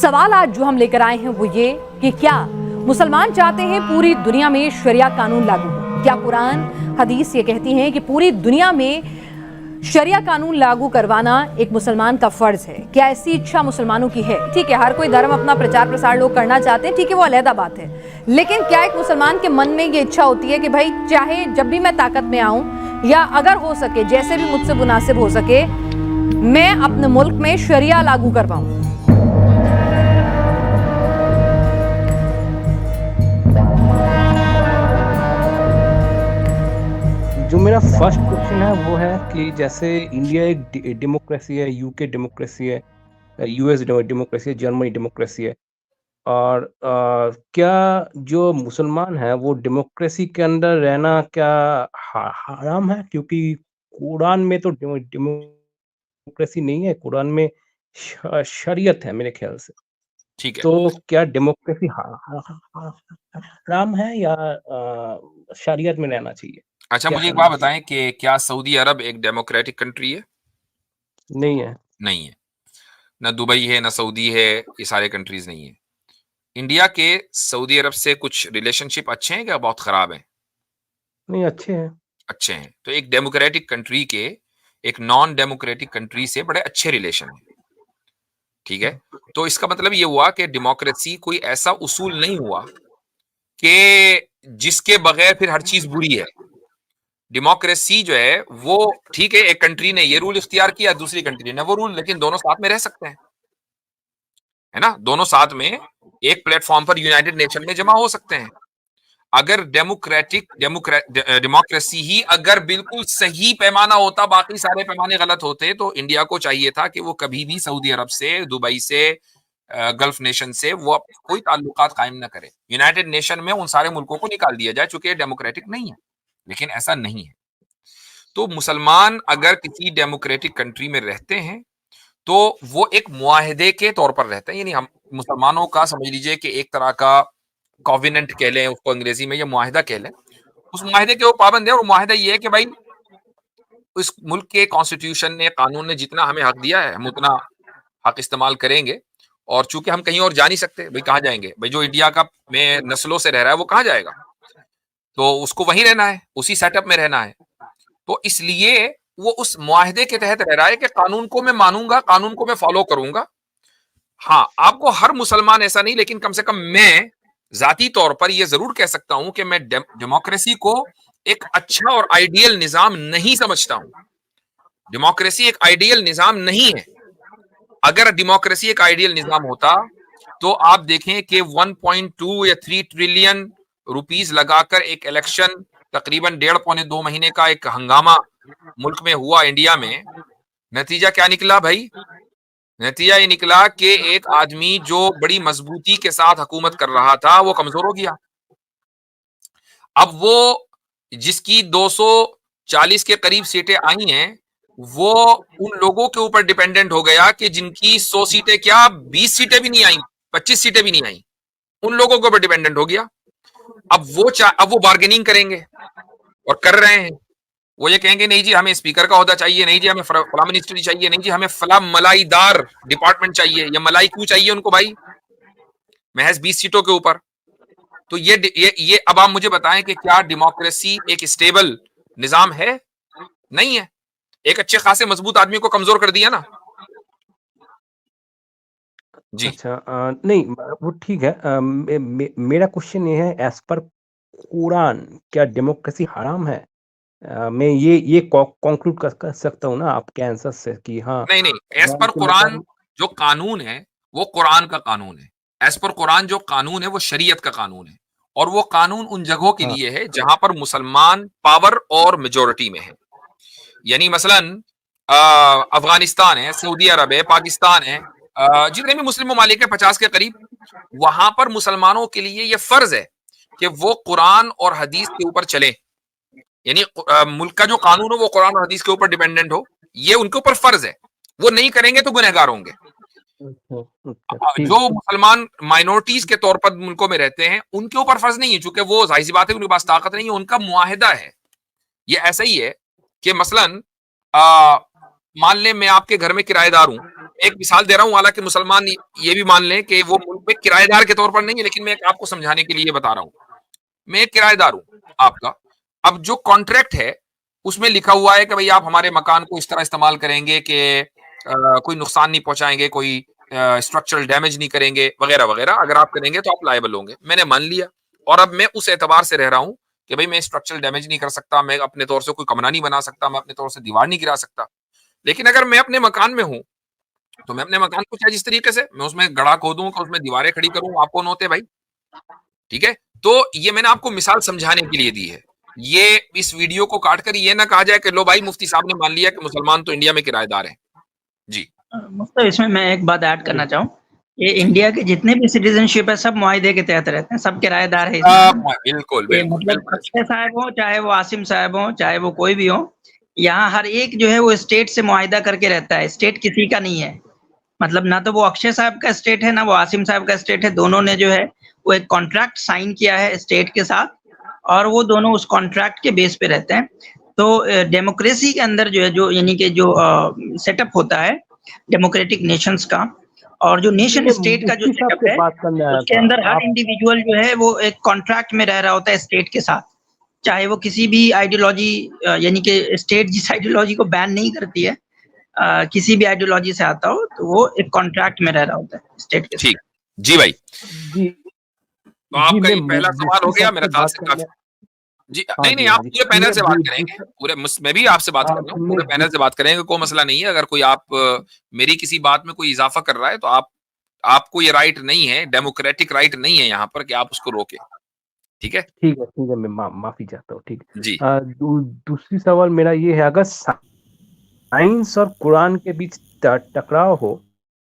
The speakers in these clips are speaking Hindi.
सवाल आज जो हम लेकर आए हैं वो ये कि क्या मुसलमान चाहते हैं पूरी दुनिया में शरिया कानून लागू हो? क्या कुरान हदीस ये कहती हैं कि पूरी दुनिया में शरिया कानून लागू करवाना एक मुसलमान का फर्ज है? क्या ऐसी इच्छा मुसलमानों की है? ठीक है, हर कोई धर्म अपना प्रचार प्रसार लोग करना चाहते हैं, ठीक है, वो अलहदा बात है। लेकिन क्या एक मुसलमान के मन में ये इच्छा होती है कि भाई चाहे जब भी मैं ताकत में आऊं या अगर हो सके जैसे भी मुझसे मुनासिब हो सके मैं अपने मुल्क में शरिया लागू करवाऊं? जो मेरा फर्स्ट क्वेश्चन है वो है कि जैसे इंडिया एक डेमोक्रेसी है, यूके डेमोक्रेसी है, यूएस डेमोक्रेसी है, जर्मनी डेमोक्रेसी है, और क्या जो मुसलमान है वो डेमोक्रेसी के अंदर रहना क्या हराम है? क्योंकि कुरान में तो डेमोक्रेसी नहीं है, कुरान में शरीयत है मेरे ख्याल से। ठीक है। तो क्या डेमोक्रेसी हराम है या शरीयत में रहना चाहिए? अच्छा, क्या मुझे एक करना बात चाहिए? बताएं कि क्या सऊदी अरब एक डेमोक्रेटिक कंट्री है? नहीं है। नहीं है। ना दुबई है, ना सऊदी है, ये सारे कंट्रीज नहीं है। इंडिया के सऊदी अरब से कुछ रिलेशनशिप अच्छे हैं क्या बहुत खराब हैं? नहीं, अच्छे हैं। अच्छे हैं। तो एक डेमोक्रेटिक कंट्री के एक नॉन डेमोक्रेटिक कंट्री से बड़े अच्छे रिलेशन हैं। ठीक है। तो इसका मतलब ये हुआ कि डेमोक्रेसी कोई ऐसा उसूल नहीं हुआ कि जिसके बगैर फिर हर चीज बुरी है। डेमोक्रेसी जो है वो ठीक है, एक कंट्री ने ये रूल इख्तियार किया, दूसरी कंट्री ने वो रूल, लेकिन दोनों साथ में रह सकते हैं, है ना? दोनों साथ में एक प्लेटफॉर्म पर यूनाइटेड नेशन में जमा हो सकते हैं। अगर डेमोक्रेसी ही अगर बिल्कुल सही पैमाना होता, बाकी सारे पैमाने गलत होते, तो इंडिया को चाहिए था कि वो कभी भी सऊदी अरब से, दुबई से, गल्फ नेशन से वो कोई ताल्लुकात कायम ना करे। यूनाइटेड नेशन में उन सारे मुल्कों को निकाल दिया जाए, चूंकि डेमोक्रेटिक नहीं है। लेकिन ऐसा नहीं है। तो मुसलमान अगर किसी डेमोक्रेटिक कंट्री में रहते हैं तो वो एक मुआहदे के तौर पर रहते हैं। यानी हम मुसलमानों का समझ लीजिए कि एक तरह का कॉविनेंट कह लें उसको अंग्रेजी में, या मुआहिदा कह लें। उस मुआहिदे के वो पाबंद है, और मुआहिदा ये है कि भाई इस मुल्क के कॉन्स्टिट्यूशन ने, कानून ने जितना हमें हक दिया है हम उतना हक इस्तेमाल करेंगे। और चूंकि हम कहीं और जा नहीं सकते, भाई कहाँ जाएंगे? भाई जो इंडिया का में नस्लों से रह रहा है वो कहाँ जाएगा? तो उसको वहीं रहना है, उसी सेटअप में रहना है। तो इसलिए वो उस मुआहिदे के तहत रह रहा है कि कानून को मैं मानूंगा, कानून को मैं फॉलो करूंगा। हाँ, आपको हर मुसलमान ऐसा नहीं, लेकिन कम से कम मैं जाती तौर पर यह जरूर कह सकता हूं कि मैं डेमोक्रेसी को एक अच्छा और आइडियल निजाम नहीं समझता हूं। डेमोक्रेसी एक आइडियल निजाम नहीं है। अगर डेमोक्रेसी एक आइडियल निजाम होता तो आप देखें कि 1.2 या 3 ट्रिलियन रुपीस लगाकर एक इलेक्शन, तकरीबन 1.5-2 महीने का एक हंगामा मुल्क में हुआ इंडिया में। नतीजा क्या निकला भाई? नतीजा ये निकला कि एक आदमी जो बड़ी मजबूती के साथ हुकूमत कर रहा था वो कमजोर हो गया। अब वो जिसकी 240 के करीब सीटें आई हैं वो उन लोगों के ऊपर डिपेंडेंट हो गया कि जिनकी 100 सीटें क्या 20 सीटें भी नहीं आई, 25 सीटें भी नहीं आई, उन लोगों के ऊपर डिपेंडेंट हो गया। अब वो बार्गेनिंग करेंगे और कर रहे हैं। वो ये कहेंगे नहीं जी हमें स्पीकर का ओहदा चाहिए, नहीं जी हमें फला मिनिस्ट्री चाहिए, नहीं जी हमें फला मलाईदार डिपार्टमेंट चाहिए। ये मलाई क्यों चाहिए उनको भाई? महज 20 सीटों के ऊपर। तो ये अब आप मुझे बताएं कि क्या डेमोक्रेसी एक स्टेबल निजाम है? नहीं है। एक अच्छे खासे मजबूत आदमी को कमजोर कर दिया ना जी। अच्छा, नहीं वो ठीक है। मेरा क्वेश्चन ये है, एज पर कुरान क्या डेमोक्रेसी हराम है? मैं ये कंक्लूड कर सकता हूँ ना आपके आंसर से कि हाँ, नहीं नहीं, एज कुरान पर के कुरान मुताबिक। जो कानून है वो कुरान का कानून है। एज पर कुरान जो कानून है वो शरीयत का कानून है, और वो कानून उन जगहों के हाँ, लिए है जहां पर मुसलमान पावर और मेजोरिटी में है। यानी मसलन अफगानिस्तान है, सऊदी अरब है, पाकिस्तान है, जितने भी मुस्लिम ममालिक है 50 के करीब, वहां पर मुसलमानों के लिए यह फर्ज है कि वो कुरान और हदीस के ऊपर चले। यानी मुल्क का जो कानून हो वो कुरान और हदीस के ऊपर डिपेंडेंट हो, ये उनके ऊपर फर्ज है। वो नहीं करेंगे तो गुनहगार होंगे। अच्छा, अच्छा, ठीक जो है। मुसलमान माइनॉरिटीज के तौर पर मुल्कों में रहते हैं उनके ऊपर फर्ज नहीं है, चूंकि वो जाहिर सी बात है उनके पास ताकत नहीं है, उनका मुआहिदा है। ये ऐसा ही है कि मसलन मान ले मैं आपके घर में किराएदार हूं, एक मिसाल दे रहा हूँ, हालांकि मुसलमान ये भी मान लें कि वो मुल्क में किराएदार के तौर पर नहीं है, लेकिन मैं आपको समझाने के लिए बता रहा हूँ। मैं एक किराएदार हूँ आपका। अब जो कॉन्ट्रैक्ट है उसमें लिखा हुआ है कि भाई आप हमारे मकान को इस तरह इस्तेमाल करेंगे कि कोई नुकसान नहीं पहुंचाएंगे, कोई स्ट्रक्चरल डैमेज नहीं करेंगे, वगैरह वगैरह। अगर आप करेंगे तो आप लायबल होंगे। मैंने मान लिया, और अब मैं उस एतबार से रह रहा हूँ कि भाई मैं स्ट्रक्चरल डैमेज नहीं कर सकता, मैं अपने तौर से कोई कमरा नहीं बना सकता, मैं अपने तौर से दीवार नहीं गिरा सकता। लेकिन अगर मैं अपने मकान में हूँ तो मैं अपने मकान को चाहे जिस तरीके से मैं उसमें गड़ा खोदूं, उसमें दीवारें खड़ी करूं, आप कौन होते भाई? ठीक है, तो ये मैंने आपको मिसाल समझाने के लिए दी है। ये इस वीडियो को काटकर ये ना कहा जाए कि लो भाई मुफ्ती साहब ने मान लिया कि मुसलमान तो इंडिया में किराएदार हैं। जी मुफ्ती, इसमें मैं एक बात ऐड करना चाहूँ। ये इंडिया के जितने भी सिटीजनशिप है सब मुआहदे के तहत रहते हैं, सब किराएदार है इसमें। बिल्कुल ये बिल्कुल मतलब बिल्कुल। अक्षय साहब हो, चाहे वो आसिम साहब हो, चाहे वो कोई भी हो, यहाँ हर एक जो है वो स्टेट से मुआहिदा करके रहता है। स्टेट किसी का नहीं है। मतलब ना तो वो अक्षय साहब का स्टेट है, ना वो आसिम साहब का स्टेट है। दोनों ने जो है वो एक कॉन्ट्रैक्ट साइन किया है स्टेट के साथ, और वो दोनों उस कॉन्ट्रैक्ट के बेस पे रहते हैं। तो डेमोक्रेसी के अंदर जो है, जो यानी कि जो सेटअप होता है डेमोक्रेटिक नेशंस का, और जो नेशन स्टेट का जो सेटअप है, उसके अंदर हर इंडिविजुअल जो है वो एक कॉन्ट्रैक्ट में रह रहा होता है स्टेट के साथ। चाहे वो किसी भी आइडियोलॉजी, यानी कि स्टेट जिस आइडियोलॉजी को बैन नहीं करती है, किसी भी आइडियोलॉजी से आता हो, तो वो एक कॉन्ट्रैक्ट में रह रहा होता है स्टेट के साथ। ठीक, जी भाई। जी तो आपका ये पहला सवाल हो गया मेरे ख्याल से। काफी जी नहीं नहीं, आप पूरे पैनल से बात करेंगे, पूरे मैं भी आपसे बात कर रहा हूँ, पूरे पैनल से बात करेंगे, कोई मसला नहीं है। अगर कोई आप मेरी किसी बात में कोई इजाफा कर रहा है तो आपको ये राइट नहीं है, डेमोक्रेटिक राइट नहीं है यहाँ पर कि आप उसको रोके। ठीक है, ठीक है, मैं माफी चाहता हूँ। ठीक है जी। दूसरी सवाल मेरा ये है, अगर साइंस और कुरान के बीच टकराव हो,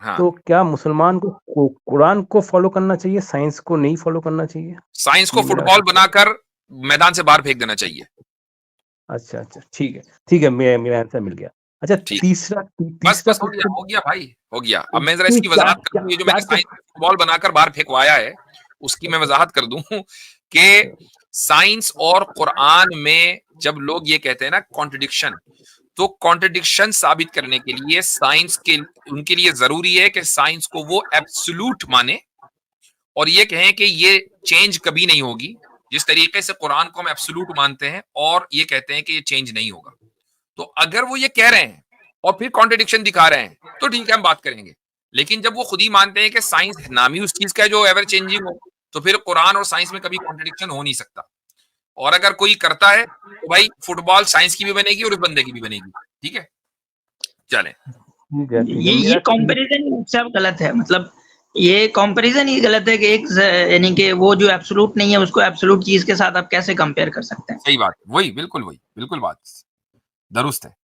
हाँ, तो क्या मुसलमान को कुरान को फॉलो करना चाहिए, साइंस को नहीं फॉलो करना चाहिए? साइंस को फुटबॉल बनाकर मैदान से बाहर फेंक देना चाहिए। अच्छा, ठीक है, मेरा आंसर मिल गया। अच्छा, तीसरा बस हो गया भाई, हो गया। अब मैं जरा इसकी वजाहत कर दूं, ये जो मैंने साइंस को फुटबॉल बनाकर बाहर फेंकवाया है, उसकी मैं वजाहत कर दूं कि साइंस और कुरान में जब लोग ये कहते हैं ना कॉन्ट्रडिक्शन, तो कॉन्ट्रडिक्शन साबित करने के लिए साइंस के उनके लिए जरूरी है कि साइंस को वो एब्सोल्यूट माने और ये कहें कि ये चेंज कभी नहीं होगी। जिस तरीके से कुरान को हम एब्सोल्यूट मानते हैं और ये कहते हैं कि ये चेंज नहीं होगा, तो अगर वो ये कह रहे हैं और फिर कॉन्ट्रडिक्शन दिखा रहे हैं तो ठीक है, हम बात करेंगे। लेकिन जब वो खुद ही मानते हैं कि साइंस नाम ही उस चीज का है जो एवर चेंजिंग हो, तो फिर कुरान और साइंस में कभी कॉन्ट्रडिक्शन हो नहीं सकता। और अगर कोई करता है तो भाई फुटबॉल साइंस की भी बनेगी और उस बंदे की भी बनेगी। ठीक है, चलें। ये कंपैरिजन सब गलत है। मतलब ये कंपैरिजन ही गलत है कि एक यानी कि वो जो एब्सोल्यूट नहीं है उसको एब्सोल्यूट चीज के साथ आप कैसे कंपेयर कर सकते हैं? सही बात, वही बिल्कुल बात दुरुस्त है।